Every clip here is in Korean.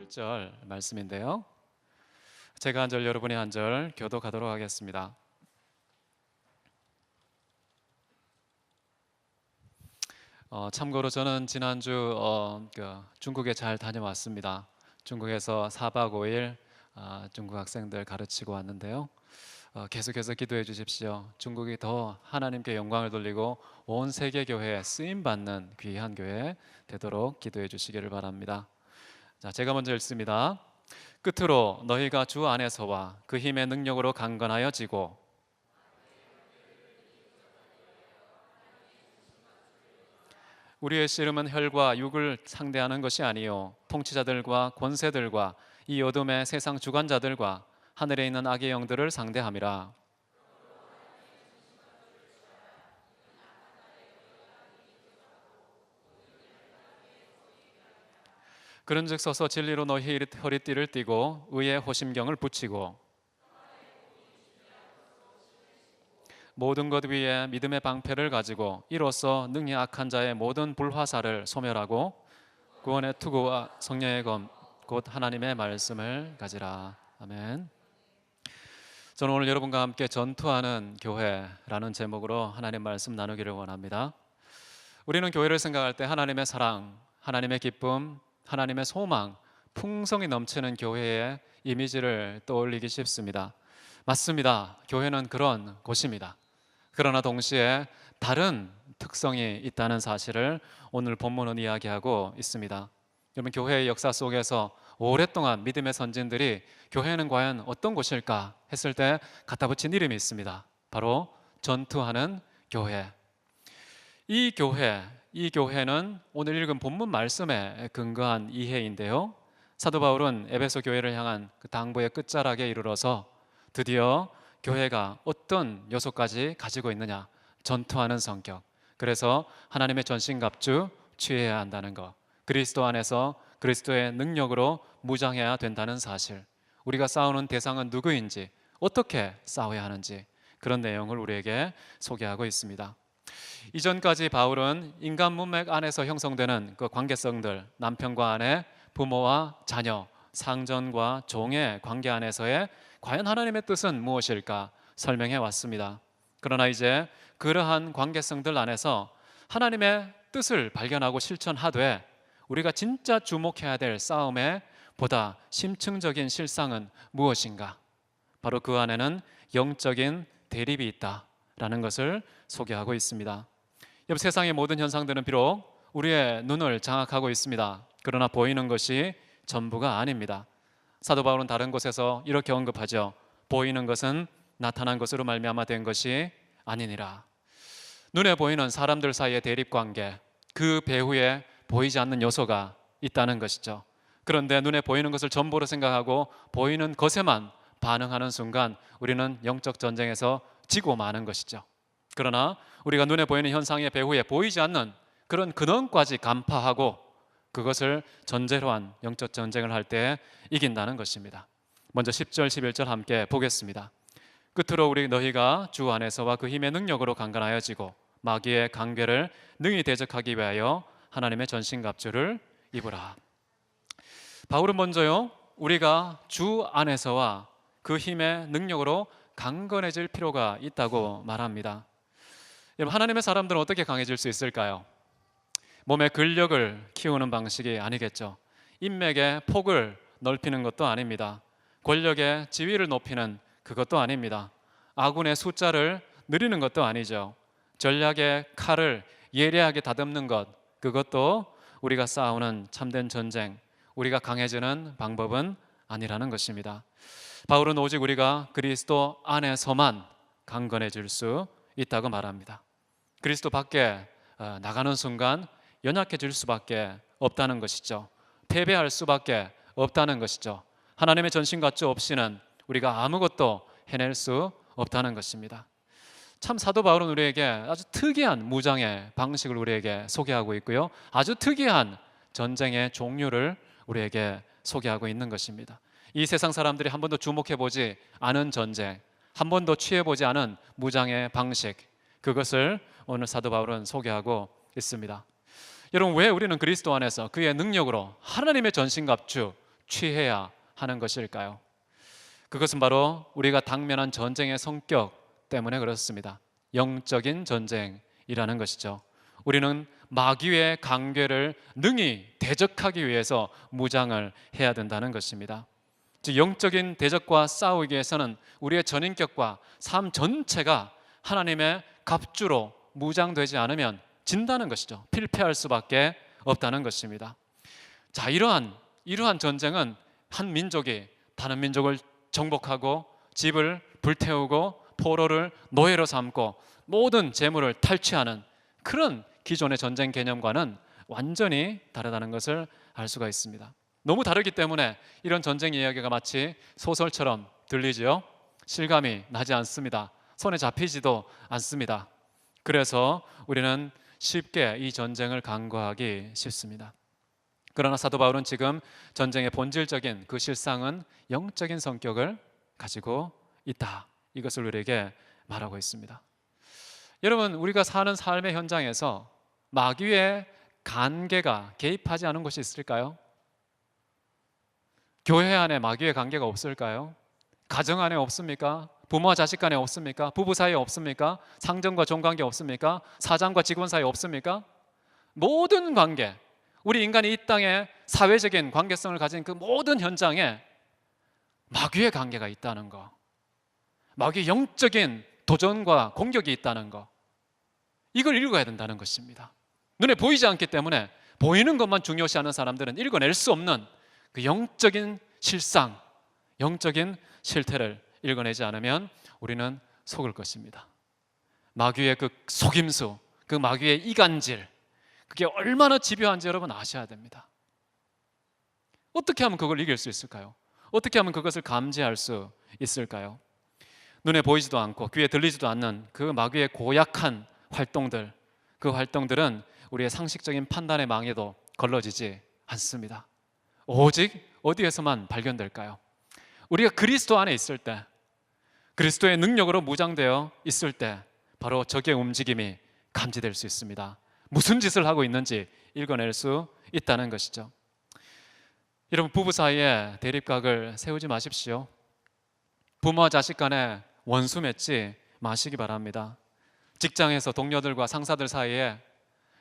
1절 말씀인데요. 제가 한 절, 여러분이 한 절 교독하도록 하겠습니다. 참고로 저는 지난주 중국에 잘 다녀왔습니다. 중국에서 4박 5일 중국 학생들 가르치고 왔는데요. 계속해서 기도해 주십시오. 중국이 더 하나님께 영광을 돌리고 온 세계 교회에 쓰임 받는 귀한 교회 되도록 기도해 주시기를 바랍니다. 자, 제가 먼저 읽습니다. 끝으로 너희가 주 안에서와 그 힘의 능력으로 강건하여지고 우리의 씨름은 혈과 육을 상대하는 것이 아니요 통치자들과 권세들과 이 어둠의 세상 주관자들과 하늘에 있는 악의 영들을 상대함이라. 그런즉 서서 진리로 너희 허리띠를 띠고 의의 호심경을 붙이고 모든 것 위에 믿음의 방패를 가지고 이로써 능히 악한 자의 모든 불화살을 소멸하고 구원의 투구와 성령의 검 곧 하나님의 말씀을 가지라. 아멘. 저는 오늘 여러분과 함께 전투하는 교회라는 제목으로 하나님 말씀 나누기를 원합니다. 우리는 교회를 생각할 때 하나님의 사랑, 하나님의 기쁨, 하나님의 소망, 풍성이 넘치는 교회의 이미지를 떠올리기 쉽습니다. 맞습니다. 교회는 그런 곳입니다. 그러나 동시에 다른 특성이 있다는 사실을 오늘 본문은 이야기하고 있습니다. 여러분, 교회의 역사 속에서 오랫동안 믿음의 선진들이 교회는 과연 어떤 곳일까 했을 때 갖다 붙인 이름이 있습니다. 바로 전투하는 교회. 이 교회는 오늘 읽은 본문 말씀에 근거한 이해인데요. 사도 바울은 에베소 교회를 향한 그 당부의 끝자락에 이르러서 드디어 교회가 어떤 요소까지 가지고 있느냐, 전투하는 성격. 그래서 하나님의 전신갑주 취해야 한다는 것, 그리스도 안에서 그리스도의 능력으로 무장해야 된다는 사실, 우리가 싸우는 대상은 누구인지, 어떻게 싸워야 하는지, 그런 내용을 우리에게 소개하고 있습니다. 이전까지 바울은 인간 문맥 안에서 형성되는 그 관계성들, 남편과 아내, 부모와 자녀, 상전과 종의 관계 안에서의 과연 하나님의 뜻은 무엇일까 설명해 왔습니다. 그러나 이제 그러한 관계성들 안에서 하나님의 뜻을 발견하고 실천하되 우리가 진짜 주목해야 될 싸움의 보다 심층적인 실상은 무엇인가? 바로 그 안에는 영적인 대립이 있다라는 것을 소개하고 있습니다. 여러분, 세상의 모든 현상들은 비록 우리의 눈을 장악하고 있습니다. 그러나 보이는 것이 전부가 아닙니다. 사도 바울은 다른 곳에서 이렇게 언급하죠. 보이는 것은 나타난 것으로 말미암아 된 것이 아니니라. 눈에 보이는 사람들 사이의 대립관계, 그 배후에 보이지 않는 요소가 있다는 것이죠. 그런데 눈에 보이는 것을 전부로 생각하고 보이는 것에만 반응하는 순간 우리는 영적 전쟁에서 지고 마는 것이죠. 그러나 우리가 눈에 보이는 현상의 배후에 보이지 않는 그런 근원까지 간파하고 그것을 전제로 한 영적 전쟁을 할 때 이긴다는 것입니다. 먼저 10절, 11절 함께 보겠습니다. 끝으로 우리 너희가 주 안에서와 그 힘의 능력으로 강건하여지고 마귀의 강궤를 능히 대적하기 위하여 하나님의 전신갑주를 입으라. 바울은 먼저요, 우리가 주 안에서와 그 힘의 능력으로 강건해질 필요가 있다고 말합니다. 여러분, 하나님의 사람들은 어떻게 강해질 수 있을까요? 몸의 근력을 키우는 방식이 아니겠죠. 인맥의 폭을 넓히는 것도 아닙니다. 권력의 지위를 높이는 그것도 아닙니다. 아군의 숫자를 늘리는 것도 아니죠. 전략의 칼을 예리하게 다듬는 것, 그것도 우리가 싸우는 참된 전쟁, 우리가 강해지는 방법은 아니라는 것입니다. 바울은 오직 우리가 그리스도 안에서만 강건해질 수 있다고 말합니다. 그리스도 밖에 나가는 순간 연약해질 수밖에 없다는 것이죠. 패배할 수밖에 없다는 것이죠. 하나님의 전신갑주 없이는 우리가 아무것도 해낼 수 없다는 것입니다. 참 사도 바울은 우리에게 아주 특이한 무장의 방식을 우리에게 소개하고 있고요, 아주 특이한 전쟁의 종류를 우리에게 소개하고 있는 것입니다. 이 세상 사람들이 한 번도 주목해보지 않은 전쟁, 한 번도 취해보지 않은 무장의 방식, 그것을 오늘 사도 바울은 소개하고 있습니다. 여러분, 왜 우리는 그리스도 안에서 그의 능력으로 하나님의 전신갑주 취해야 하는 것일까요? 그것은 바로 우리가 당면한 전쟁의 성격 때문에 그렇습니다. 영적인 전쟁이라는 것이죠. 우리는 마귀의 강괴를 능히 대적하기 위해서 무장을 해야 된다는 것입니다. 즉 영적인 대적과 싸우기 위해서는 우리의 전인격과 삶 전체가 하나님의 갑주로 무장되지 않으면 진다는 것이죠. 필패할 수밖에 없다는 것입니다. 자, 이러한 전쟁은 한 민족이 다른 민족을 정복하고 집을 불태우고 포로를 노예로 삼고 모든 재물을 탈취하는 그런 기존의 전쟁 개념과는 완전히 다르다는 것을 알 수가 있습니다. 너무 다르기 때문에 이런 전쟁 이야기가 마치 소설처럼 들리지요. 실감이 나지 않습니다. 손에 잡히지도 않습니다. 그래서 우리는 쉽게 이 전쟁을 간과하기 쉽습니다. 그러나 사도 바울은 지금 전쟁의 본질적인 그 실상은 영적인 성격을 가지고 있다, 이것을 우리에게 말하고 있습니다. 여러분, 우리가 사는 삶의 현장에서 마귀의 관계가 개입하지 않은 곳이 있을까요? 교회 안에 마귀의 관계가 없을까요? 가정 안에 없습니까? 부모와 자식 간에 없습니까? 부부 사이에 없습니까? 상전과 종관계 없습니까? 사장과 직원 사이에 없습니까? 모든 관계, 우리 인간이 이 땅에 사회적인 관계성을 가진 그 모든 현장에 마귀의 관계가 있다는 거, 마귀의 영적인 도전과 공격이 있다는 거, 이걸 읽어야 된다는 것입니다. 눈에 보이지 않기 때문에 보이는 것만 중요시하는 사람들은 읽어낼 수 없는 그 영적인 실상, 영적인 실태를 읽어내지 않으면 우리는 속을 것입니다. 마귀의 그 속임수, 그 마귀의 이간질, 그게 얼마나 집요한지 여러분 아셔야 됩니다. 어떻게 하면 그걸 이길 수 있을까요? 어떻게 하면 그것을 감지할 수 있을까요? 눈에 보이지도 않고 귀에 들리지도 않는 그 마귀의 고약한 활동들, 그 활동들은 우리의 상식적인 판단의 망에도 걸러지지 않습니다. 오직 어디에서만 발견될까요? 우리가 그리스도 안에 있을 때, 그리스도의 능력으로 무장되어 있을 때 바로 적의 움직임이 감지될 수 있습니다. 무슨 짓을 하고 있는지 읽어낼 수 있다는 것이죠. 여러분, 부부 사이에 대립각을 세우지 마십시오. 부모와 자식 간에 원수 맺지 마시기 바랍니다. 직장에서 동료들과 상사들 사이에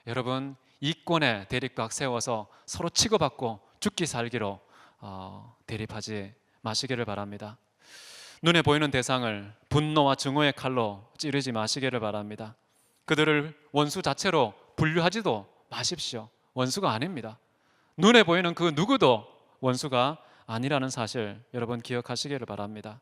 여러분 이권의 대립각 세워서 서로 치고받고 죽기 살기로 대립하지 마시기를 바랍니다. 눈에 보이는 대상을 분노와 증오의 칼로 찌르지 마시기를 바랍니다. 그들을 원수 자체로 분류하지도 마십시오. 원수가 아닙니다. 눈에 보이는 그 누구도 원수가 아니라는 사실 여러분 기억하시기를 바랍니다.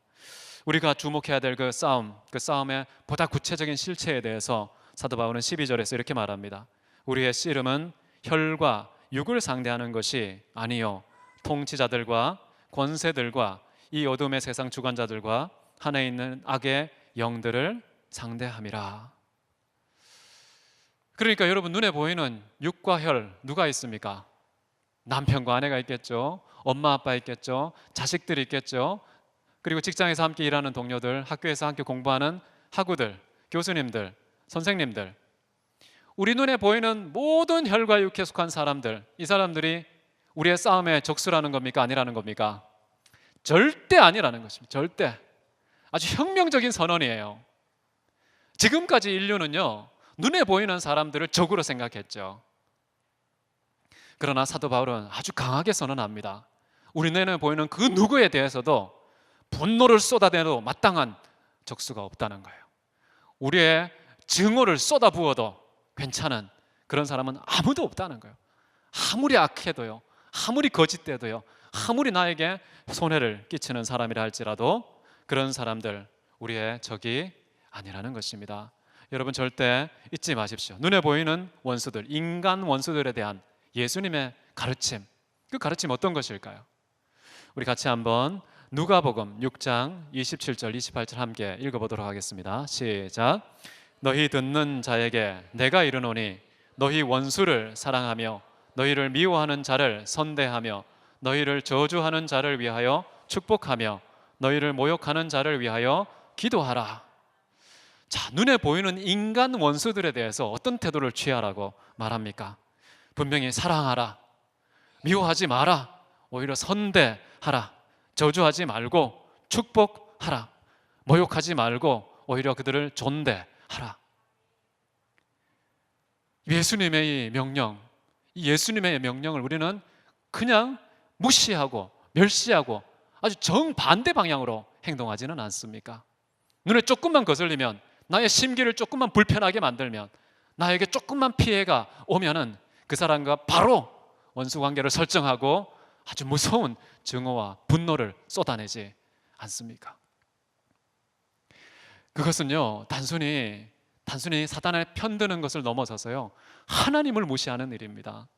우리가 주목해야 될 그 싸움의 보다 구체적인 실체에 대해서 사도 바울은 12절에서 이렇게 말합니다. 우리의 씨름은 혈과 육을 상대하는 것이 아니요 통치자들과 권세들과 이 어둠의 세상 주관자들과 하늘에 있는 악의 영들을 상대함이라. 그러니까 여러분, 눈에 보이는 육과 혈 누가 있습니까? 남편과 아내가 있겠죠. 엄마 아빠 있겠죠. 자식들이 있겠죠. 그리고 직장에서 함께 일하는 동료들, 학교에서 함께 공부하는 학우들, 교수님들, 선생님들, 우리 눈에 보이는 모든 혈과 육에 속한 사람들, 이 사람들이 우리의 싸움의 적수라는 겁니까? 아니라는 겁니까? 절대 아니라는 것입니다. 절대. 아주 혁명적인 선언이에요. 지금까지 인류는요, 눈에 보이는 사람들을 적으로 생각했죠. 그러나 사도 바울은 아주 강하게 선언합니다. 우리 눈에 보이는 그 누구에 대해서도 분노를 쏟아내도 마땅한 적수가 없다는 거예요. 우리의 증오를 쏟아부어도 괜찮은 그런 사람은 아무도 없다는 거예요. 아무리 악해도요, 아무리 거짓돼도요, 아무리 나에게 손해를 끼치는 사람이라 할지라도 그런 사람들 우리의 적이 아니라는 것입니다. 여러분, 절대 잊지 마십시오. 눈에 보이는 원수들, 인간 원수들에 대한 예수님의 가르침, 그 가르침 어떤 것일까요? 우리 같이 한번 누가복음 6장 27절 28절 함께 읽어보도록 하겠습니다. 시작. 너희 듣는 자에게 내가 이르노니 너희 원수를 사랑하며 너희를 미워하는 자를 선대하며 너희를 저주하는 자를 위하여 축복하며 너희를 모욕하는 자를 위하여 기도하라. 자, 눈에 보이는 인간 원수들에 대해서 어떤 태도를 취하라고 말합니까? 분명히 사랑하라, 미워하지 마라, 오히려 선대하라. 저주하지 말고 축복하라. 모욕하지 말고 오히려 그들을 존대하라. 예수님의 명령, 이 예수님의 명령을 우리는 그냥 무시하고 멸시하고 아주 정반대 방향으로 행동하지는 않습니까? 눈에 조금만 거슬리면, 나의 심기를 조금만 불편하게 만들면, 나에게 조금만 피해가 오면은 그 사람과 바로 원수관계를 설정하고 아주 무서운 증오와 분노를 쏟아내지 않습니까? 그것은요, 단순히 사단에 편드는 것을 넘어서서요, 하나님을 무시하는 일입니다.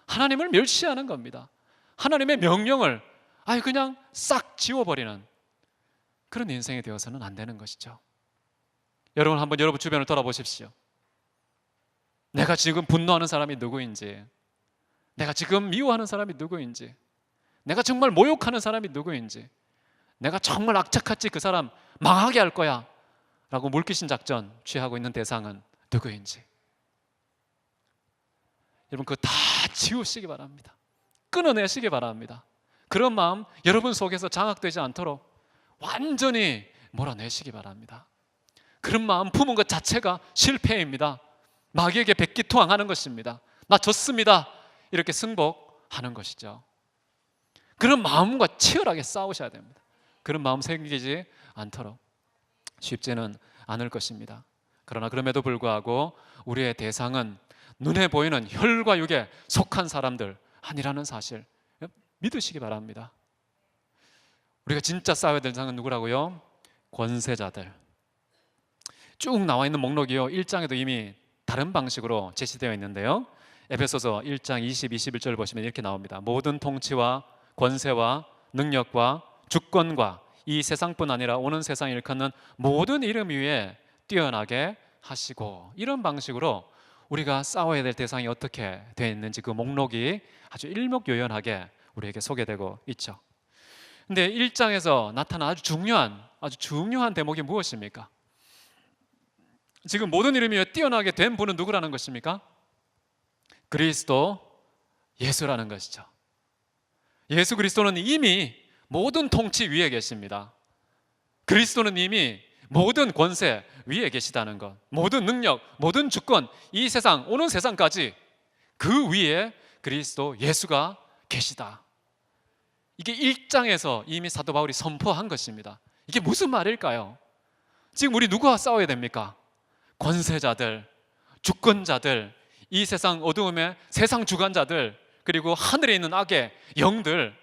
하나님을 멸시하는 겁니다. 하나님의 명령을 아예 그냥 싹 지워버리는 그런 인생이 되어서는 안 되는 것이죠. 여러분, 한번 여러분 주변을 돌아보십시오. 내가 지금 분노하는 사람이 누구인지, 내가 지금 미워하는 사람이 누구인지, 내가 정말 모욕하는 사람이 누구인지, 내가 정말 악착같이 그 사람 망하게 할 거야 라고 물귀신 작전 취하고 있는 대상은 누구인지, 여러분 그거 다 지우시기 바랍니다. 끊어내시기 바랍니다. 그런 마음 여러분 속에서 장악되지 않도록 완전히 몰아내시기 바랍니다. 그런 마음 품은 것 자체가 실패입니다. 마귀에게 백기투항하는 것입니다. 나 졌습니다 이렇게 승복하는 것이죠. 그런 마음과 치열하게 싸우셔야 됩니다. 그런 마음 생기지 않도록 쉽지는 않을 것입니다. 그러나 그럼에도 불구하고 우리의 대상은 눈에 보이는 혈과 육에 속한 사람들 아니라는 사실 믿으시기 바랍니다. 우리가 진짜 싸워야 될 대상은 누구라고요? 권세자들. 쭉 나와 있는 목록이요, 1장에도 이미 다른 방식으로 제시되어 있는데요, 에베소서 1장 20, 21절 보시면 이렇게 나옵니다. 모든 통치와 권세와 능력과 주권과 이 세상뿐 아니라 오는 세상을 일컫는 모든 이름 위에 뛰어나게 하시고, 이런 방식으로 우리가 싸워야 될 대상이 어떻게 되어 있는지 그 목록이 아주 일목요연하게 우리에게 소개되고 있죠. 근데 1장에서 나타난 아주 중요한 대목이 무엇입니까? 지금 모든 이름 위에 뛰어나게 된 분은 누구라는 것입니까? 그리스도 예수라는 것이죠. 예수 그리스도는 이미 모든 통치 위에 계십니다. 그리스도는 이미 모든 권세 위에 계시다는 것, 모든 능력, 모든 주권, 이 세상, 오는 세상까지 그 위에 그리스도 예수가 계시다. 이게 1장에서 이미 사도 바울이 선포한 것입니다. 이게 무슨 말일까요? 지금 우리 누구와 싸워야 됩니까? 권세자들, 주권자들, 이 세상 어두움의 세상 주관자들, 그리고 하늘에 있는 악의 영들,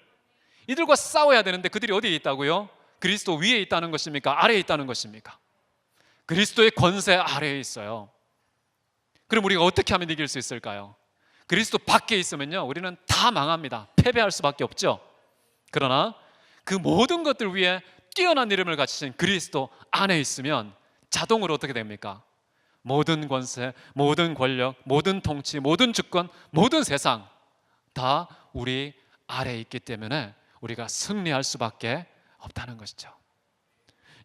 이들과 싸워야 되는데 그들이 어디에 있다고요? 그리스도 위에 있다는 것입니까? 아래에 있다는 것입니까? 그리스도의 권세 아래에 있어요. 그럼 우리가 어떻게 하면 이길 수 있을까요? 그리스도 밖에 있으면요, 우리는 다 망합니다. 패배할 수밖에 없죠. 그러나 그 모든 것들 위에 뛰어난 이름을 가지신 그리스도 안에 있으면 자동으로 어떻게 됩니까? 모든 권세, 모든 권력, 모든 통치, 모든 주권, 모든 세상 다 우리 아래에 있기 때문에 우리가 승리할 수밖에 없다는 것이죠.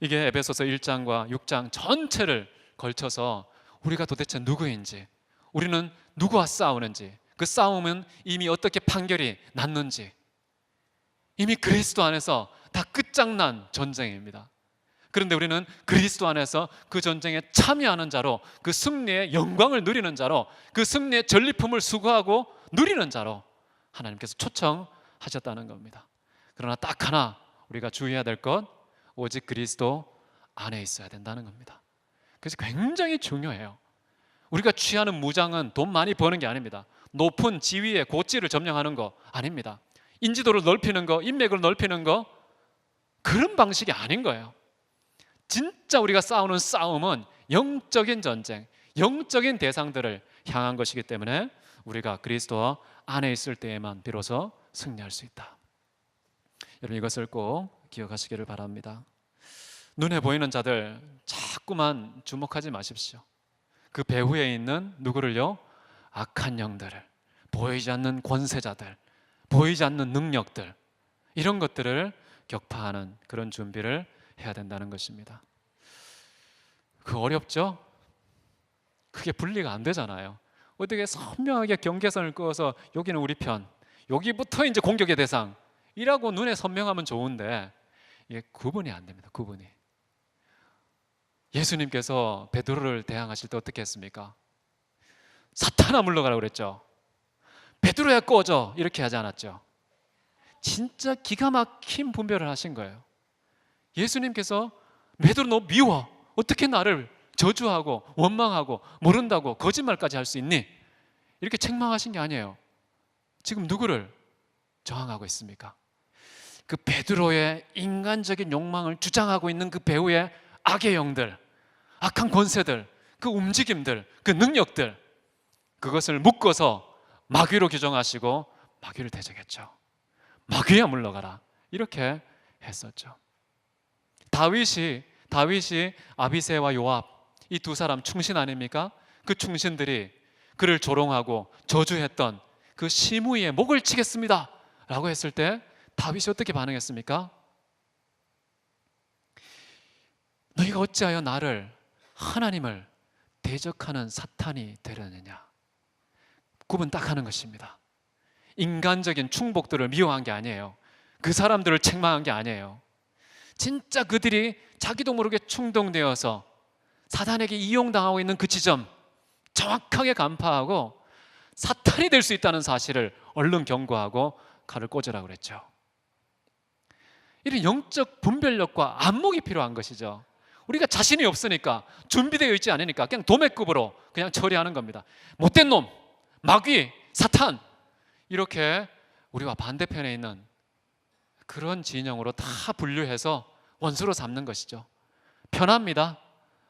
이게 에베소서 1장과 6장 전체를 걸쳐서 우리가 도대체 누구인지, 우리는 누구와 싸우는지, 그 싸움은 이미 어떻게 판결이 났는지, 이미 그리스도 안에서 다 끝장난 전쟁입니다. 그런데 우리는 그리스도 안에서 그 전쟁에 참여하는 자로, 그 승리의 영광을 누리는 자로, 그 승리의 전리품을 수고하고 누리는 자로 하나님께서 초청하셨다는 겁니다. 그러나 딱 하나 우리가 주의해야 될 것, 오직 그리스도 안에 있어야 된다는 겁니다. 그래서 굉장히 중요해요. 우리가 취하는 무장은 돈 많이 버는 게 아닙니다. 높은 지위의 고지를 점령하는 거 아닙니다. 인지도를 넓히는 거, 인맥을 넓히는 거, 그런 방식이 아닌 거예요. 진짜 우리가 싸우는 싸움은 영적인 전쟁, 영적인 대상들을 향한 것이기 때문에 우리가 그리스도 안에 있을 때에만 비로소 승리할 수 있다. 여러분, 이것을 꼭 기억하시기를 바랍니다. 눈에 보이는 자들 자꾸만 주목하지 마십시오. 그 배후에 있는 누구를요? 악한 영들을, 보이지 않는 권세자들, 보이지 않는 능력들, 이런 것들을 격파하는 그런 준비를 해야 된다는 것입니다. 그 어렵죠? 그게 분리가 안 되잖아요. 어떻게 선명하게 경계선을 그어서 여기는 우리 편, 여기부터 이제 공격의 대상, 이라고 눈에 선명하면 좋은데 이게 구분이 안 됩니다. 구분이. 예수님께서 베드로를 대항하실 때 어떻게 했습니까? 사탄아 물러가라고 그랬죠. 베드로야 꺼져 이렇게 하지 않았죠. 진짜 기가 막힌 분별을 하신 거예요. 예수님께서 베드로 너 미워, 어떻게 나를 저주하고 원망하고 모른다고 거짓말까지 할 수 있니? 이렇게 책망하신 게 아니에요. 지금 누구를 저항하고 있습니까? 그 베드로의 인간적인 욕망을 주장하고 있는 그 배후의 악의 영들, 악한 권세들, 그 움직임들, 그 능력들, 그것을 묶어서 마귀로 규정하시고 마귀를 대적했죠. 마귀야 물러가라 이렇게 했었죠. 다윗이 아비새와 요압 이 두 사람 충신 아닙니까? 그 충신들이 그를 조롱하고 저주했던 그 시므이의 목을 치겠습니다 라고 했을 때 다윗이 어떻게 반응했습니까? 너희가 어찌하여 나를 하나님을 대적하는 사탄이 되려느냐. 구분 딱 하는 것입니다. 인간적인 충복들을 미워한 게 아니에요. 그 사람들을 책망한 게 아니에요. 진짜 그들이 자기도 모르게 충동되어서 사탄에게 이용당하고 있는 그 지점 정확하게 간파하고 사탄이 될 수 있다는 사실을 얼른 경고하고 칼을 꽂으라고 그랬죠. 이런 영적 분별력과 안목이 필요한 것이죠. 우리가 자신이 없으니까 준비되어 있지 않으니까 그냥 도매급으로 그냥 처리하는 겁니다. 못된 놈, 마귀, 사탄 이렇게 우리와 반대편에 있는 그런 진영으로 다 분류해서 원수로 삼는 것이죠. 편합니다.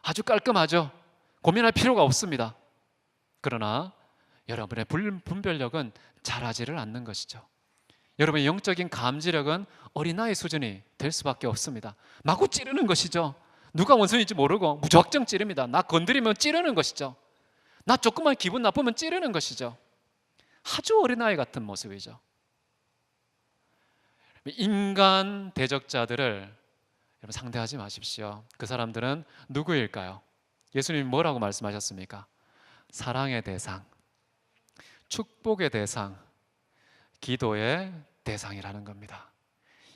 아주 깔끔하죠. 고민할 필요가 없습니다. 그러나 여러분의 분별력은 자라지를 않는 것이죠. 여러분의 영적인 감지력은 어린아이 수준이 될 수밖에 없습니다. 마구 찌르는 것이죠. 누가 원수인지 모르고 무작정 찌릅니다. 나 건드리면 찌르는 것이죠. 나 조금만 기분 나쁘면 찌르는 것이죠. 아주 어린아이 같은 모습이죠. 인간 대적자들을 여러분 상대하지 마십시오. 그 사람들은 누구일까요? 예수님이 뭐라고 말씀하셨습니까? 사랑의 대상, 축복의 대상, 기도의 대상이라는 겁니다.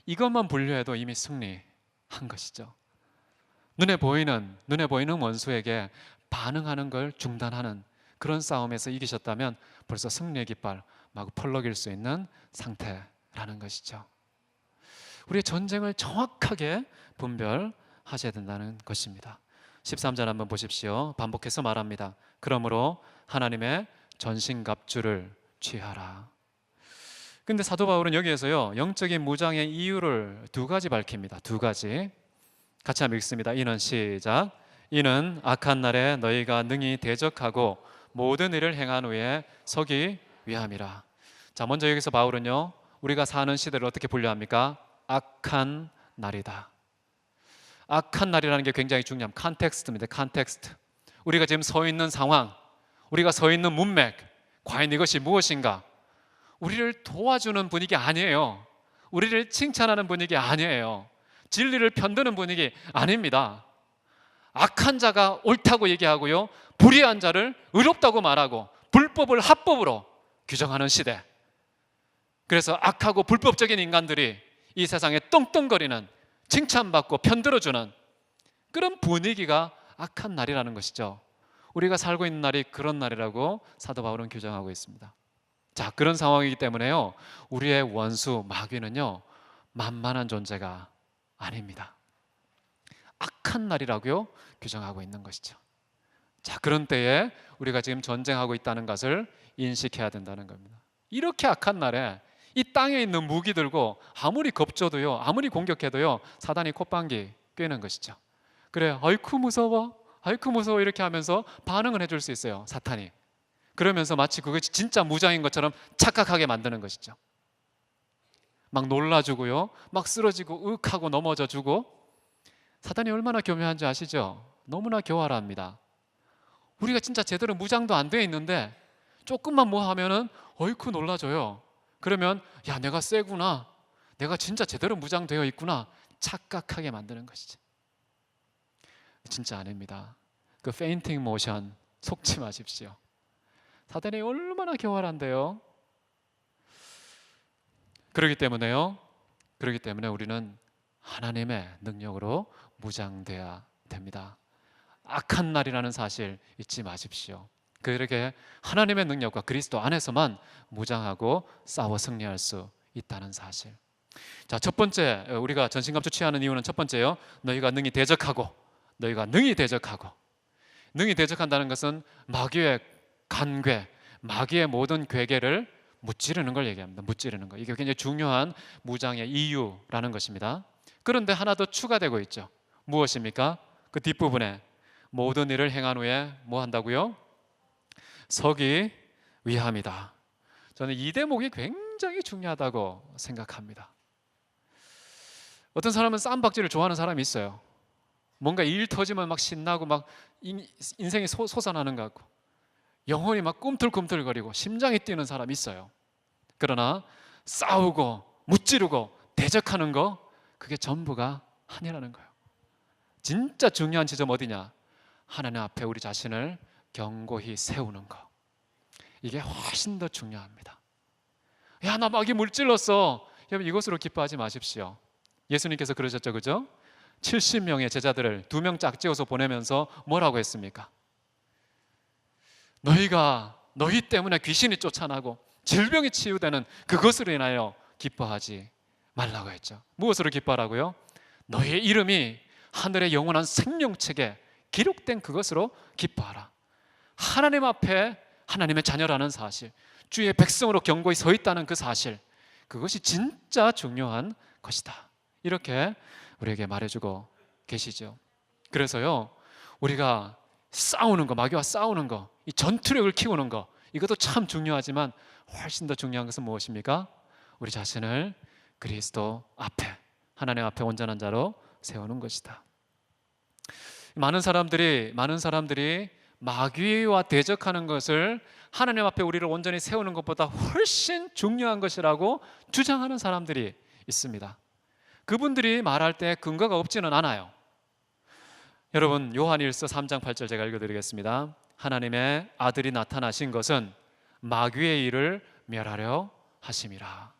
이것만 분류해도 이미 승리한 것이죠. 눈에 보이는 원수에게 반응하는 걸 중단하는 그런 싸움에서 이기셨다면 벌써 승리의 깃발 마구 펄럭일 수 있는 상태라는 것이죠. 우리의 전쟁을 정확하게 분별하셔야 된다는 것입니다. 13절 한번 보십시오. 반복해서 말합니다. 그러므로 하나님의 전신갑주를 취하라. 근데 사도 바울은 여기에서요 영적인 무장의 이유를 두 가지 밝힙니다. 두 가지 같이 한번 읽습니다. 이는 시작. 이는 악한 날에 너희가 능히 대적하고 모든 일을 행한 후에 서기 위함이라. 자, 먼저 여기서 바울은요 우리가 사는 시대를 어떻게 분류합니까? 악한 날이다. 악한 날이라는 게 굉장히 중요한 컨텍스트입니다. 컨텍스트. 우리가 지금 서 있는 상황, 우리가 서 있는 문맥, 과연 이것이 무엇인가? 우리를 도와주는 분위기 아니에요. 우리를 칭찬하는 분위기 아니에요. 진리를 편드는 분위기 아닙니다. 악한 자가 옳다고 얘기하고요, 불의한 자를 의롭다고 말하고 불법을 합법으로 규정하는 시대. 그래서 악하고 불법적인 인간들이 이 세상에 떵떵거리는, 칭찬받고 편들어주는 그런 분위기가 악한 날이라는 것이죠. 우리가 살고 있는 날이 그런 날이라고 사도 바울은 규정하고 있습니다. 자, 그런 상황이기 때문에요 우리의 원수 마귀는요 만만한 존재가 아닙니다. 악한 날이라고요 규정하고 있는 것이죠. 자, 그런 때에 우리가 지금 전쟁하고 있다는 것을 인식해야 된다는 겁니다. 이렇게 악한 날에 이 땅에 있는 무기 들고 아무리 겁줘도요, 아무리 공격해도요 사단이 콧방귀 뀌는 것이죠. 그래, 아이쿠 무서워, 아이쿠 무서워 이렇게 하면서 반응을 해줄 수 있어요, 사탄이. 그러면서 마치 그것이 진짜 무장인 것처럼 착각하게 만드는 것이죠. 막 놀라주고요, 막 쓰러지고 으윽하고 넘어져 주고. 사탄이 얼마나 교묘한지 아시죠? 너무나 교활합니다. 우리가 진짜 제대로 무장도 안 돼 있는데 조금만 뭐 하면은 어이쿠 놀라줘요. 그러면 야, 내가 세구나, 내가 진짜 제대로 무장되어 있구나 착각하게 만드는 것이죠. 진짜 아닙니다. 그 페인팅 모션 속지 마십시오. 사단이 얼마나 교활한데요. 그렇기 때문에요 그렇기 때문에 우리는 하나님의 능력으로 무장돼야 됩니다. 악한 날이라는 사실 잊지 마십시오. 그렇게 하나님의 능력과 그리스도 안에서만 무장하고 싸워 승리할 수 있다는 사실. 자, 첫 번째, 우리가 전신갑주 취하는 이유는 첫 번째요, 너희가 능히 대적하고. 너희가 능히 대적하고. 능히 대적한다는 것은 마귀의 간괴, 마귀의 모든 괴계를 무찌르는 걸 얘기합니다. 무찌르는 거. 이게 굉장히 중요한 무장의 이유라는 것입니다. 그런데 하나 더 추가되고 있죠. 무엇입니까? 그 뒷부분에 모든 일을 행한 후에 뭐 한다고요? 서기 위함이다. 저는 이 대목이 굉장히 중요하다고 생각합니다. 어떤 사람은 쌈박질을 좋아하는 사람이 있어요. 뭔가 일 터지면 막 신나고 막 인생이 솟아나는 것 같고 영혼이 막 꿈틀꿈틀거리고 심장이 뛰는 사람이 있어요. 그러나 싸우고 무찌르고 대적하는 거, 그게 전부가 아니라는 거예요. 진짜 중요한 지점 어디냐? 하나님 앞에 우리 자신을 견고히 세우는 거. 이게 훨씬 더 중요합니다. 야, 나 마귀 물질렀어. 여러분, 이것으로 기뻐하지 마십시오. 예수님께서 그러셨죠, 그죠? 70명의 제자들을 2명 짝지어서 보내면서 뭐라고 했습니까? 너희 때문에 귀신이 쫓아나고 질병이 치유되는 그것으로 인하여 기뻐하지 말라고 했죠. 무엇으로 기뻐하라고요? 너희의 이름이 하늘의 영원한 생명책에 기록된 그것으로 기뻐하라. 하나님 앞에 하나님의 자녀라는 사실, 주의 백성으로 견고히 서 있다는 그 사실, 그것이 진짜 중요한 것이다. 이렇게 우리에게 말해주고 계시죠. 그래서요, 우리가 싸우는 거, 마귀와 싸우는 거, 이 전투력을 키우는 거, 이것도 참 중요하지만 훨씬 더 중요한 것은 무엇입니까? 우리 자신을 그리스도 앞에, 하나님 앞에 온전한 자로 세우는 것이다. 많은 사람들이 마귀와 대적하는 것을 하나님 앞에 우리를 온전히 세우는 것보다 훨씬 중요한 것이라고 주장하는 사람들이 있습니다. 그분들이 말할 때 근거가 없지는 않아요. 여러분, 요한일서 3장 8절 제가 읽어드리겠습니다. 하나님의 아들이 나타나신 것은 마귀의 일을 멸하려 하심이라.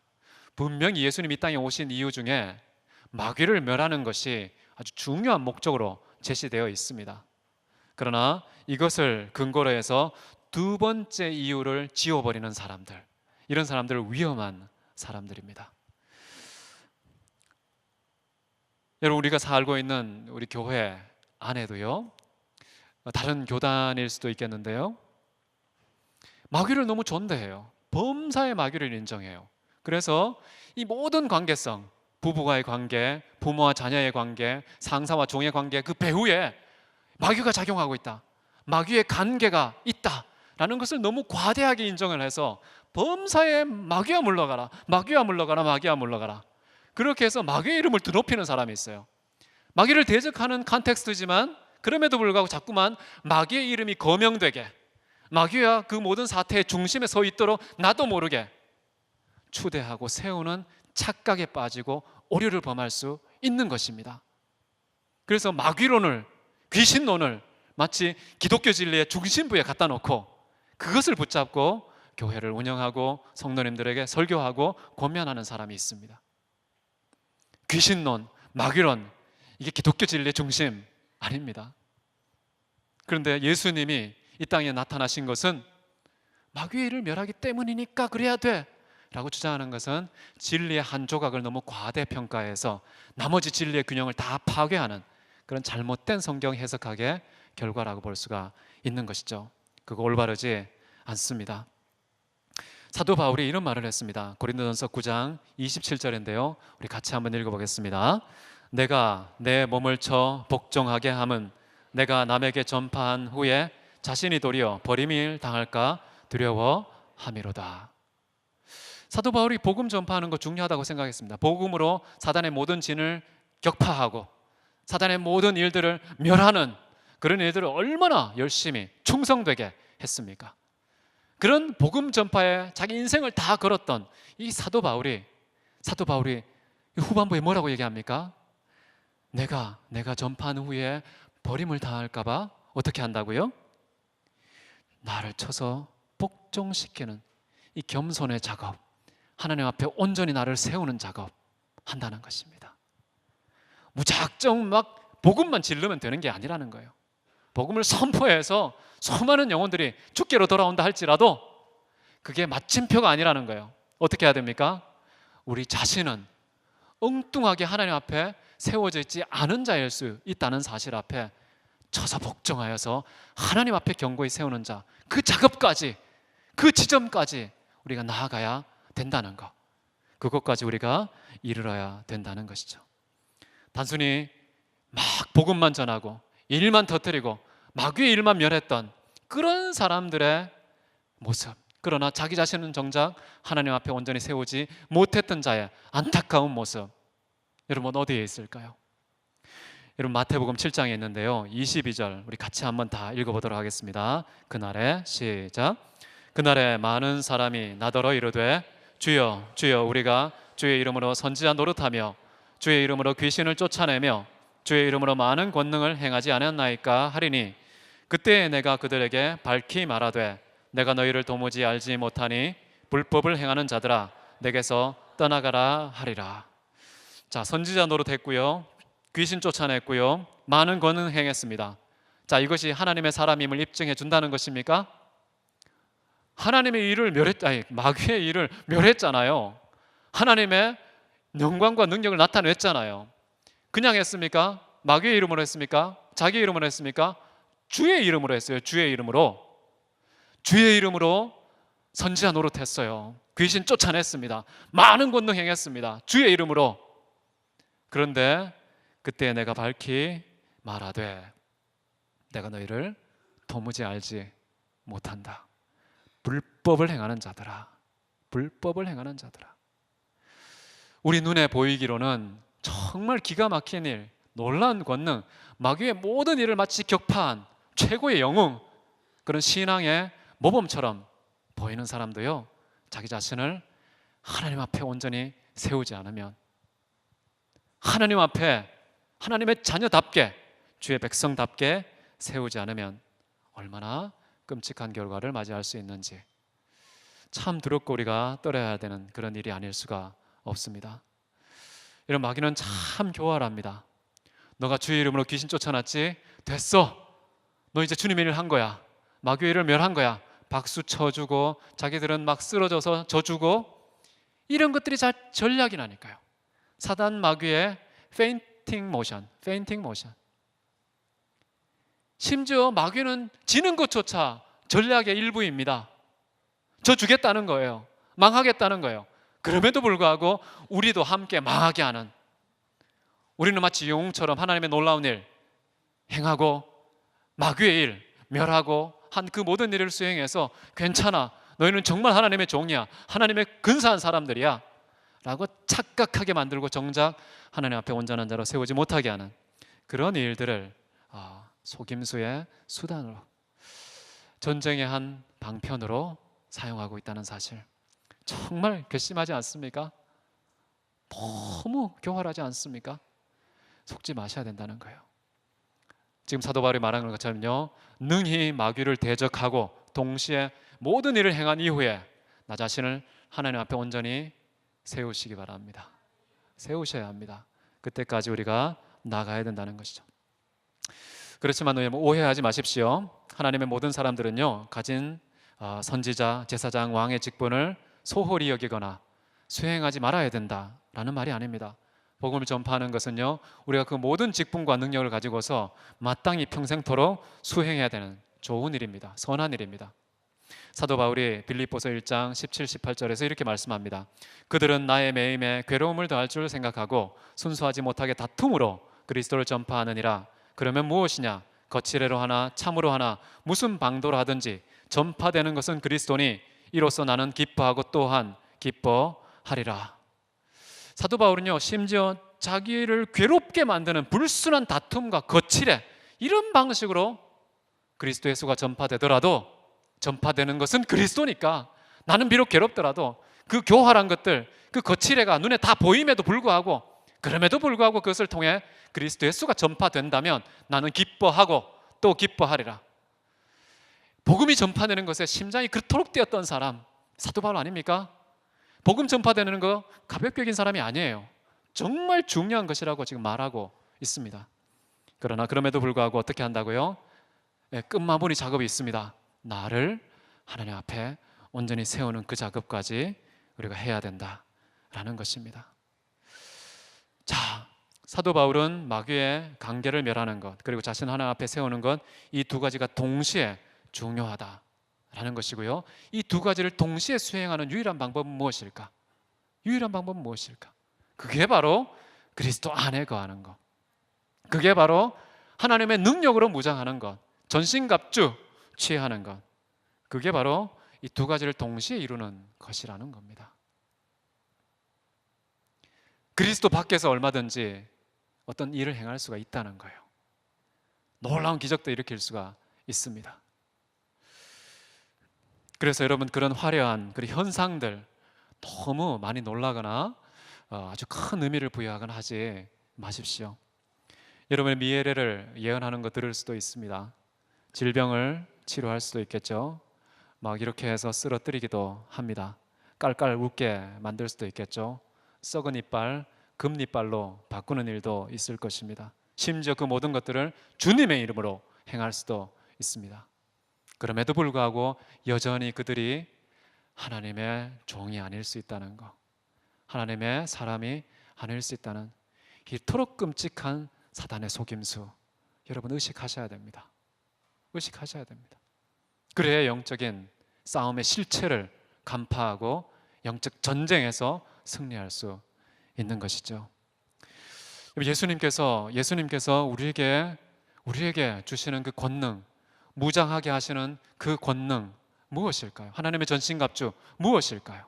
분명히 예수님이 이 땅에 오신 이유 중에 마귀를 멸하는 것이 아주 중요한 목적으로 제시되어 있습니다. 그러나 이것을 근거로 해서 두 번째 이유를 지워버리는 사람들, 이런 사람들은 위험한 사람들입니다. 여러분, 우리가 살고 있는 우리 교회 안에도요, 다른 교단일 수도 있겠는데요, 마귀를 너무 존대해요. 범사의 마귀를 인정해요. 그래서 이 모든 관계성, 부부와의 관계, 부모와 자녀의 관계, 상사와 종의 관계, 그 배후에 마귀가 작용하고 있다, 마귀의 관계가 있다라는 것을 너무 과대하게 인정을 해서 범사에 마귀야 물러가라, 마귀야 물러가라, 마귀야 물러가라, 그렇게 해서 마귀의 이름을 드높이는 사람이 있어요. 마귀를 대적하는 컨텍스트지만 그럼에도 불구하고 자꾸만 마귀의 이름이 거명되게, 마귀와 그 모든 사태의 중심에 서 있도록 나도 모르게 추대하고 세우는 착각에 빠지고 오류를 범할 수 있는 것입니다. 그래서 마귀론을, 귀신론을 마치 기독교 진리의 중심부에 갖다 놓고 그것을 붙잡고 교회를 운영하고 성도님들에게 설교하고 권면하는 사람이 있습니다. 귀신론, 마귀론, 이게 기독교 진리의 중심 아닙니다. 그런데 예수님이 이 땅에 나타나신 것은 마귀의 일을 멸하기 때문이니까 그래야 돼 라고 주장하는 것은 진리의 한 조각을 너무 과대평가해서 나머지 진리의 균형을 다 파괴하는 그런 잘못된 성경 해석학의 결과라고 볼 수가 있는 것이죠. 그거 올바르지 않습니다. 사도 바울이 이런 말을 했습니다. 고린도전서 9장 27절인데요, 우리 같이 한번 읽어보겠습니다. 내가 내 몸을 쳐 복종하게 함은 내가 남에게 전파한 후에 자신이 도리어 버림을 당할까 두려워함이로다. 사도 바울이 복음 전파하는 거 중요하다고 생각했습니다. 복음으로 사단의 모든 진을 격파하고 사단의 모든 일들을 멸하는 그런 일들을 얼마나 열심히 충성되게 했습니까? 그런 복음 전파에 자기 인생을 다 걸었던 이 사도 바울이 후반부에 뭐라고 얘기합니까? 내가 전파한 후에 버림을 당할까 봐 어떻게 한다고요? 나를 쳐서 복종시키는 이 겸손의 작업, 하나님 앞에 온전히 나를 세우는 작업, 한다는 것입니다. 무작정 막 복음만 질르면 되는 게 아니라는 거예요. 복음을 선포해서 수많은 영혼들이 주께로 돌아온다 할지라도 그게 마침표가 아니라는 거예요. 어떻게 해야 됩니까? 우리 자신은 엉뚱하게 하나님 앞에 세워져 있지 않은 자일 수 있다는 사실 앞에 처사 복종하여서 하나님 앞에 견고히 세우는 자, 그 작업까지, 그 지점까지 우리가 나아가야 된다는 것, 그것까지 우리가 이르러야 된다는 것이죠. 단순히 막 복음만 전하고 일만 터뜨리고 마귀의 일만 멸했던 그런 사람들의 모습, 그러나 자기 자신은 정작 하나님 앞에 온전히 세우지 못했던 자의 안타까운 모습, 여러분 어디에 있을까요? 여러분 마태복음 7장에 있는데요, 22절 우리 같이 한번 다 읽어보도록 하겠습니다. 그날에 시작. 그날에 많은 사람이 나더러 이르되 주여 주여 우리가 주의 이름으로 선지자 노릇하며 주의 이름으로 귀신을 쫓아내며 주의 이름으로 많은 권능을 행하지 않았나이까 하리니 그때 내가 그들에게 밝히 말하되 내가 너희를 도무지 알지 못하니 불법을 행하는 자들아 내게서 떠나가라 하리라. 자, 선지자 노릇했고요, 귀신 쫓아냈고요, 많은 권능 행했습니다. 자, 이것이 하나님의 사람임을 입증해 준다는 것입니까? 하나님의 일을 마귀의 일을 멸했잖아요. 하나님의 영광과 능력을 나타냈잖아요. 그냥 했습니까? 마귀의 이름으로 했습니까? 자기 이름으로 했습니까? 주의 이름으로 했어요. 주의 이름으로. 주의 이름으로 선지자 노릇했어요. 귀신 쫓아냈습니다. 많은 권능 행했습니다. 주의 이름으로. 그런데 그때 내가 밝히 말하되 내가 너희를 도무지 알지 못한다. 불법을 행하는 자들아, 불법을 행하는 자들아. 우리 눈에 보이기로는 정말 기가 막힌 일, 놀라운 권능, 마귀의 모든 일을 마치 격파한 최고의 영웅, 그런 신앙의 모범처럼 보이는 사람도요, 자기 자신을 하나님 앞에 온전히 세우지 않으면, 하나님 앞에 하나님의 자녀답게, 주의 백성답게 세우지 않으면 얼마나 끔찍한 결과를 맞이할 수 있는지 참 두렵고 우리가 떨어야 되는 그런 일이 아닐 수가 없습니다. 이런 마귀는 참 교활합니다. 너가 주의 이름으로 귀신 쫓아놨지? 됐어, 너 이제 주님의 일을 한 거야, 마귀의 일을 멸한 거야. 박수 쳐주고 자기들은 막 쓰러져서 져주고, 이런 것들이 다 전략이라니까요. 사단 마귀의 페인팅 모션. 심지어 마귀는 지는 것조차 전략의 일부입니다. 저 주겠다는 거예요. 망하겠다는 거예요. 그럼에도 불구하고 우리도 함께 망하게 하는, 우리는 마치 영웅처럼 하나님의 놀라운 일 행하고 마귀의 일 멸하고 한 그 모든 일을 수행해서 괜찮아, 너희는 정말 하나님의 종이야, 하나님의 근사한 사람들이야 라고 착각하게 만들고 정작 하나님 앞에 온전한 자로 세우지 못하게 하는 그런 일들을 속임수의 수단으로, 전쟁의 한 방편으로 사용하고 있다는 사실, 정말 괘씸하지 않습니까? 너무 교활하지 않습니까? 속지 마셔야 된다는 거예요. 지금 사도 바울이 말하는 것처럼요, 능히 마귀를 대적하고 동시에 모든 일을 행한 이후에 나 자신을 하나님 앞에 온전히 세우시기 바랍니다. 세우셔야 합니다. 그때까지 우리가 나가야 된다는 것이죠. 그렇지만 오해하지 마십시오. 하나님의 모든 사람들은요, 가진 선지자, 제사장, 왕의 직분을 소홀히 여기거나 수행하지 말아야 된다라는 말이 아닙니다. 복음을 전파하는 것은요, 우리가 그 모든 직분과 능력을 가지고서 마땅히 평생토록 수행해야 되는 좋은 일입니다. 선한 일입니다. 사도 바울이 빌립보서 1장 17, 18절에서 이렇게 말씀합니다. 그들은 나의 매임에 괴로움을 더할 줄 생각하고 순수하지 못하게 다툼으로 그리스도를 전파하느니라. 그러면 무엇이냐? 거칠애로 하나 참으로 하나 무슨 방도로 하든지 전파되는 것은 그리스도니 이로써 나는 기뻐하고 또한 기뻐하리라. 사도 바울은요, 심지어 자기를 괴롭게 만드는 불순한 다툼과 거칠애, 이런 방식으로 그리스도 예수가 전파되더라도 전파되는 것은 그리스도니까 나는 비록 괴롭더라도 그 교활한 것들, 그 거칠애가 눈에 다 보임에도 불구하고, 그럼에도 불구하고 그것을 통해 그리스도 예수가 전파된다면 나는 기뻐하고 또 기뻐하리라. 복음이 전파되는 것에 심장이 그토록 뛰었던 사람, 사도 바울 아닙니까? 복음 전파되는 거 가볍게 여긴 사람이 아니에요. 정말 중요한 것이라고 지금 말하고 있습니다. 그러나 그럼에도 불구하고 어떻게 한다고요? 끝마무리 작업이 있습니다. 나를 하나님 앞에 온전히 세우는 그 작업까지 우리가 해야 된다라는 것입니다. 자, 사도 바울은 마귀의 관계를 멸하는 것, 그리고 자신 하나님 앞에 세우는 것, 이 두 가지가 동시에 중요하다라는 것이고요. 이 두 가지를 동시에 수행하는 유일한 방법은 무엇일까? 유일한 방법은 무엇일까? 그게 바로 그리스도 안에 거하는 것. 그게 바로 하나님의 능력으로 무장하는 것, 전신갑주 취하는 것. 그게 바로 이 두 가지를 동시에 이루는 것이라는 겁니다. 그리스도 밖에서 얼마든지 어떤 일을 행할 수가 있다는 거예요. 놀라운 기적도 일으킬 수가 있습니다. 그래서 여러분, 그런 화려한 그 현상들 너무 많이 놀라거나 아주 큰 의미를 부여하거나 하지 마십시오. 여러분의 미래를 예언하는 거 들을 수도 있습니다. 질병을 치료할 수도 있겠죠. 막 이렇게 해서 쓰러뜨리기도 합니다. 깔깔 웃게 만들 수도 있겠죠. 썩은 이빨, 금이빨로 바꾸는 일도 있을 것입니다. 심지어 그 모든 것들을 주님의 이름으로 행할 수도 있습니다. 그럼에도 불구하고 여전히 그들이 하나님의 종이 아닐 수 있다는 것, 하나님의 사람이 아닐 수 있다는 이토록 끔찍한 사단의 속임수, 여러분 의식하셔야 됩니다. 의식하셔야 됩니다. 그래야 영적인 싸움의 실체를 간파하고 영적 전쟁에서 승리할 수 있는 것이죠. 예수님께서 우리에게 주시는 그 권능, 무장하게 하시는 그 권능 무엇일까요? 하나님의 전신갑주 무엇일까요?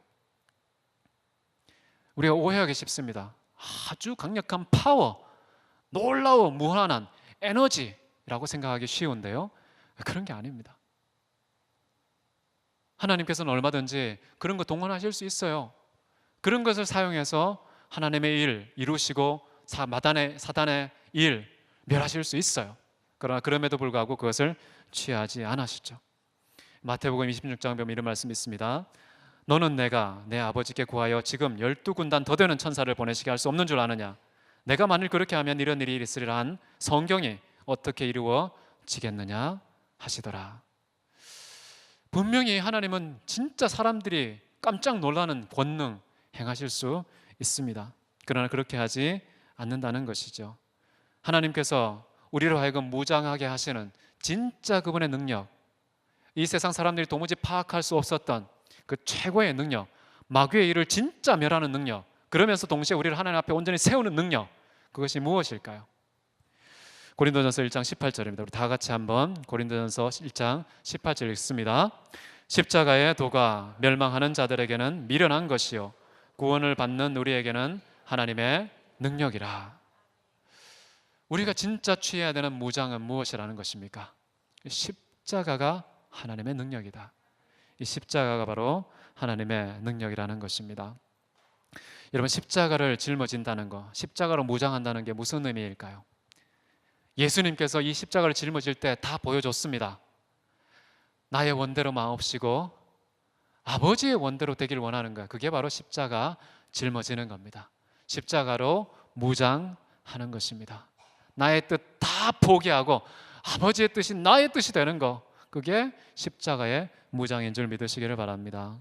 우리가 오해하기 쉽습니다. 아주 강력한 파워, 놀라워 무한한 에너지라고 생각하기 쉬운데요, 그런 게 아닙니다. 하나님께서는 얼마든지 그런 거 동원하실 수 있어요. 그런 것을 사용해서 하나님의 일 이루시고 사단의 일 멸하실 수 있어요. 그러나 그럼에도 불구하고 그것을 취하지 않으시죠. 마태복음 26장 보면 이런 말씀이 있습니다. 너는 내가 내 아버지께 구하여 지금 12군단 더 되는 천사를 보내시게 할 수 없는 줄 아느냐? 내가 만일 그렇게 하면 이런 일이 있으리라 한 성경이 어떻게 이루어지겠느냐 하시더라. 분명히 하나님은 진짜 사람들이 깜짝 놀라는 권능 행하실 수 있습니다. 그러나 그렇게 하지 않는다는 것이죠. 하나님께서 우리로 하여금 무장하게 하시는 진짜 그분의 능력, 이 세상 사람들이 도무지 파악할 수 없었던 그 최고의 능력, 마귀의 일을 진짜 멸하는 능력, 그러면서 동시에 우리를 하나님 앞에 온전히 세우는 능력, 그것이 무엇일까요? 고린도전서 1장 18절입니다. 우리 다 같이 한번 고린도전서 1장 18절 읽습니다. 십자가의 도가 멸망하는 자들에게는 미련한 것이요 구원을 받는 우리에게는 하나님의 능력이라. 우리가 진짜 취해야 되는 무장은 무엇이라는 것입니까? 십자가가 하나님의 능력이다. 이 십자가가 바로 하나님의 능력이라는 것입니다. 여러분, 십자가를 짊어진다는 것, 십자가로 무장한다는 게 무슨 의미일까요? 예수님께서 이 십자가를 짊어질 때 다 보여줬습니다. 나의 원대로 마옵시고 아버지의 원대로 되길 원하는 거예요. 그게 바로 십자가 짊어지는 겁니다. 십자가로 무장하는 것입니다. 나의 뜻 다 포기하고 아버지의 뜻이 나의 뜻이 되는 거, 그게 십자가의 무장인 줄 믿으시기를 바랍니다.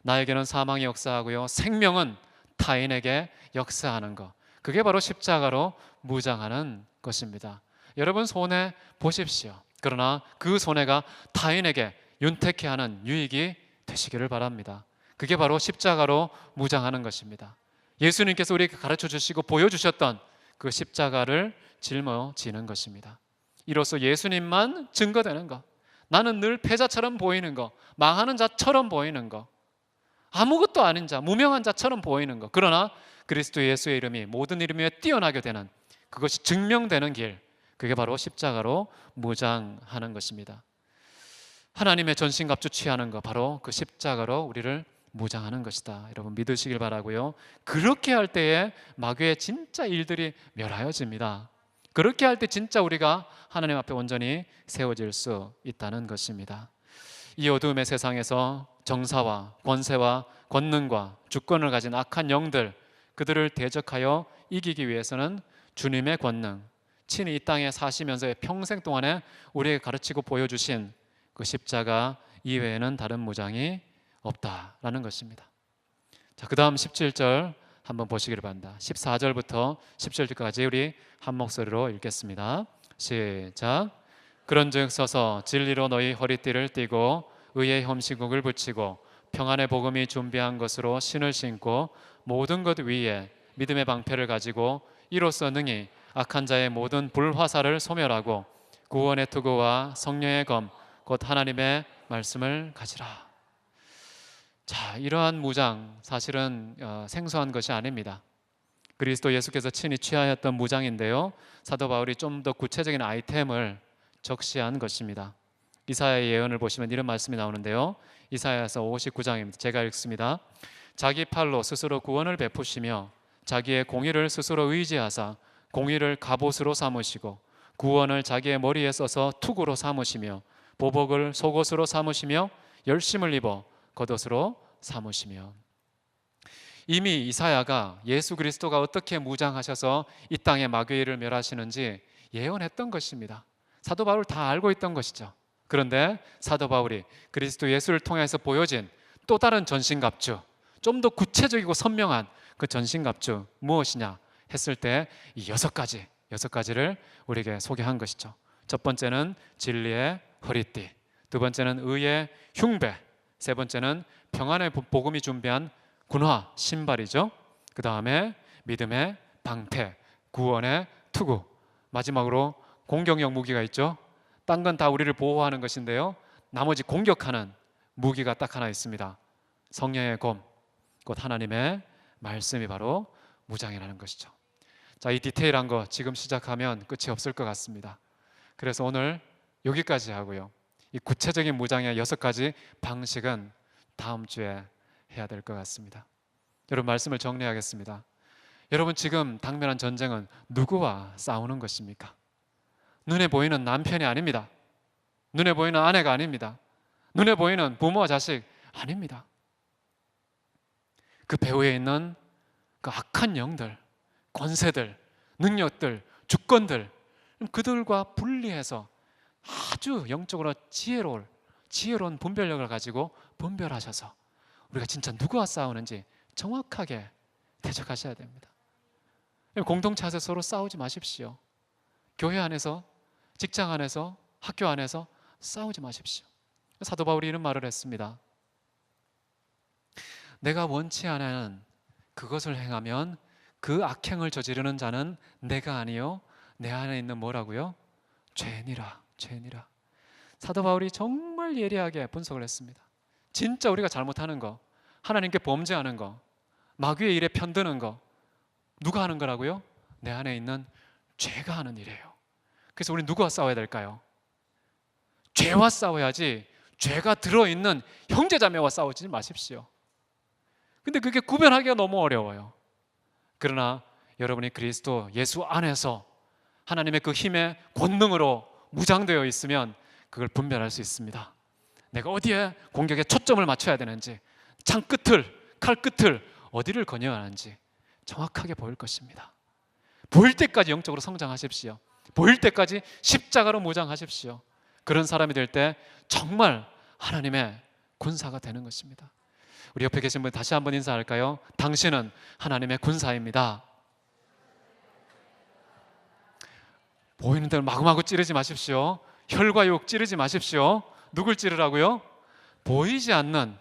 나에게는 사망이 역사하고요, 생명은 타인에게 역사하는 것, 그게 바로 십자가로 무장하는 것입니다. 여러분 손해 보십시오. 그러나 그 손해가 타인에게 윤택해 하는 유익이 되시기를 바랍니다. 그게 바로 십자가로 무장하는 것입니다. 예수님께서 우리에게 가르쳐 주시고 보여주셨던 그 십자가를 짊어지는 것입니다. 이로써 예수님만 증거되는 것, 나는 늘 패자처럼 보이는 것, 망하는 자처럼 보이는 것, 아무것도 아닌 자, 무명한 자처럼 보이는 것, 그러나 그리스도 예수의 이름이 모든 이름 위에 뛰어나게 되는, 그것이 증명되는 길, 그게 바로 십자가로 무장하는 것입니다. 하나님의 전신갑주 취하는 것, 바로 그 십자가로 우리를 무장하는 것이다. 여러분 믿으시길 바라고요. 그렇게 할 때에 마귀의 진짜 일들이 멸하여집니다. 그렇게 할 때 진짜 우리가 하나님 앞에 온전히 세워질 수 있다는 것입니다. 이 어두움의 세상에서 정사와 권세와 권능과 주권을 가진 악한 영들, 그들을 대적하여 이기기 위해서는 주님의 권능, 친히 이 땅에 사시면서의 평생 동안에 우리에게 가르치고 보여주신 그 십자가 이외에는 다른 무장이 없다라는 것입니다. 자, 그 다음 17절 한번 보시기를 바랍니다. 14절부터 17절까지 우리 한 목소리로 읽겠습니다. 시작. 그런즉 서서 진리로 너희 허리띠를 띠고 의의 험신국을 붙이고 평안의 복음이 준비한 것으로 신을 신고 모든 것 위에 믿음의 방패를 가지고 이로써 능히 악한 자의 모든 불화살을 소멸하고 구원의 투구와 성령의 검 곧 하나님의 말씀을 가지라. 자, 이러한 무장 사실은 생소한 것이 아닙니다. 그리스도 예수께서 친히 취하였던 무장인데요, 사도 바울이 좀 더 구체적인 아이템을 적시한 것입니다. 이사야의 예언을 보시면 이런 말씀이 나오는데요, 이사야서 59장입니다. 제가 읽습니다. 자기 팔로 스스로 구원을 베푸시며 자기의 공의를 스스로 의지하사 공의를 갑옷으로 삼으시고 구원을 자기의 머리에 써서 투구로 삼으시며 보복을 속옷으로 삼으시며 열심을 입어 겉옷으로 삼으시며. 이미 이사야가 예수 그리스도가 어떻게 무장하셔서 이 땅에 마귀를 멸하시는지 예언했던 것입니다. 사도 바울 다 알고 있던 것이죠. 그런데 사도 바울이 그리스도 예수를 통해서 보여진 또 다른 전신갑주, 좀 더 구체적이고 선명한 그 전신갑주 무엇이냐 했을 때 이 여섯 가지를 우리에게 소개한 것이죠. 첫 번째는 진리의 허리띠, 두 번째는 의의 흉배, 세 번째는 평안의 복음이 준비한 군화 신발이죠. 그 다음에 믿음의 방패, 구원의 투구, 마지막으로 공격용 무기가 있죠. 딴 건 다 우리를 보호하는 것인데요, 나머지 공격하는 무기가 딱 하나 있습니다. 성령의 검, 곧 하나님의 말씀이 바로 무장이라는 것이죠. 자, 이 디테일한 거 지금 시작하면 끝이 없을 것 같습니다. 그래서 오늘 여기까지 하고요, 이 구체적인 무장의 6가지 방식은 다음 주에 해야 될 것 같습니다. 여러분, 말씀을 정리하겠습니다. 여러분, 지금 당면한 전쟁은 누구와 싸우는 것입니까? 눈에 보이는 남편이 아닙니다. 눈에 보이는 아내가 아닙니다. 눈에 보이는 부모와 자식 아닙니다. 그 배후에 있는 그 악한 영들, 권세들, 능력들, 주권들, 그들과 분리해서 아주 영적으로 지혜로운 분별력을 가지고 분별하셔서 우리가 진짜 누구와 싸우는지 정확하게 대적하셔야 됩니다. 공동체 안에서 서로 싸우지 마십시오. 교회 안에서, 직장 안에서, 학교 안에서 싸우지 마십시오. 사도 바울이 이런 말을 했습니다. 내가 원치 않은 그것을 행하면 그 악행을 저지르는 자는 내가 아니요 내 안에 있는 뭐라고요? 죄니라. 사도 바울이 정말 예리하게 분석을 했습니다. 진짜 우리가 잘못하는 거, 하나님께 범죄하는 거, 마귀의 일에 편드는 거 누가 하는 거라고요? 내 안에 있는 죄가 하는 일이에요. 그래서 우리 누구와 싸워야 될까요? 죄와 싸워야지 죄가 들어있는 형제자매와 싸우지 마십시오. 근데 그게 구별하기가 너무 어려워요. 그러나 여러분이 그리스도 예수 안에서 하나님의 그 힘의 권능으로 무장되어 있으면 그걸 분별할 수 있습니다. 내가 어디에 공격에 초점을 맞춰야 되는지, 창 끝을, 칼 끝을 어디를 거녀야 하는지 정확하게 보일 것입니다. 보일 때까지 영적으로 성장하십시오. 보일 때까지 십자가로 무장하십시오. 그런 사람이 될 때 정말 하나님의 군사가 되는 것입니다. 우리 옆에 계신 분 다시 한번 인사할까요? 당신은 하나님의 군사입니다. 보이는 대로 마구마구 찌르지 마십시오. 혈과 육 찌르지 마십시오. 누굴 찌르라고요? 보이지 않는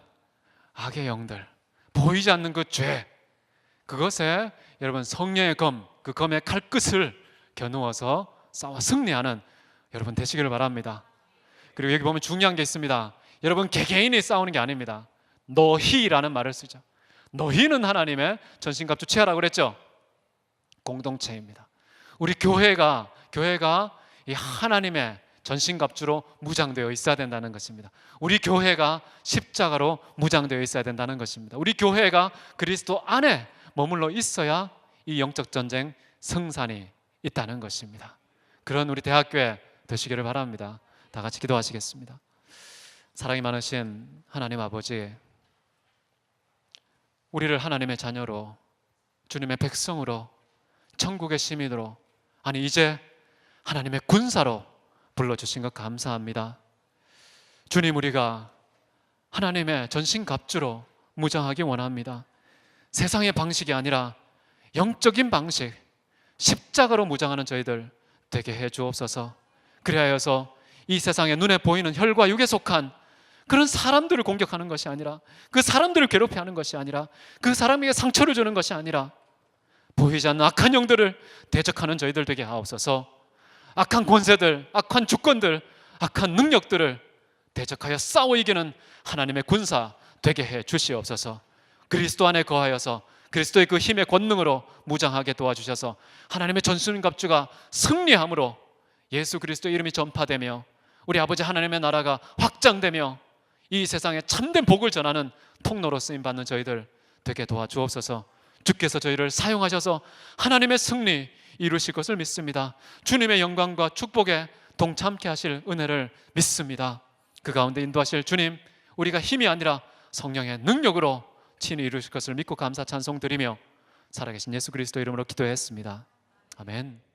악의 영들, 보이지 않는 그 죄, 그것에 여러분 성령의 검, 그 검의 칼끝을 겨누어서 싸워 승리하는 여러분 되시기를 바랍니다. 그리고 여기 보면 중요한 게 있습니다. 여러분 개개인이 싸우는 게 아닙니다. 너희라는 말을 쓰죠. 너희는 하나님의 전신갑주 취하라고 그랬죠. 공동체입니다. 우리 교회가 이 하나님의 전신갑주로 무장되어 있어야 된다는 것입니다. 우리 교회가 십자가로 무장되어 있어야 된다는 것입니다. 우리 교회가 그리스도 안에 머물러 있어야 이 영적 전쟁 승산이 있다는 것입니다. 그런 우리 대학교에 되시기를 바랍니다. 다 같이 기도하시겠습니다. 사랑이 많으신 하나님 아버지, 우리를 하나님의 자녀로 주님의 백성으로, 천국의 시민으로, 아니 이제 하나님의 군사로 불러주신 것 감사합니다. 주님, 우리가 하나님의 전신갑주로 무장하기 원합니다. 세상의 방식이 아니라 영적인 방식, 십자가로 무장하는 저희들 되게 해 주옵소서. 그리하여서 이 세상에 눈에 보이는 혈과 육에 속한 그런 사람들을 공격하는 것이 아니라, 그 사람들을 괴롭게 하는 것이 아니라, 그 사람에게 상처를 주는 것이 아니라 보이지 않는 악한 영들을 대적하는 저희들 되게 하옵소서. 악한 권세들, 악한 주권들, 악한 능력들을 대적하여 싸워 이기는 하나님의 군사 되게 해 주시옵소서. 그리스도 안에 거하여서 그리스도의 그 힘의 권능으로 무장하게 도와주셔서 하나님의 전순갑주가 승리함으로 예수 그리스도의 이름이 전파되며 우리 아버지 하나님의 나라가 확장되며 이 세상에 참된 복을 전하는 통로로 쓰임받는 저희들 되게 도와주옵소서. 주께서 저희를 사용하셔서 하나님의 승리 이루실 것을 믿습니다. 주님의 영광과 축복에 동참케 하실 은혜를 믿습니다. 그 가운데 인도하실 주님, 우리가 힘이 아니라 성령의 능력으로 친히 이루실 것을 믿고 감사 찬송 드리며 살아계신 예수 그리스도 이름으로 기도했습니다. 아멘.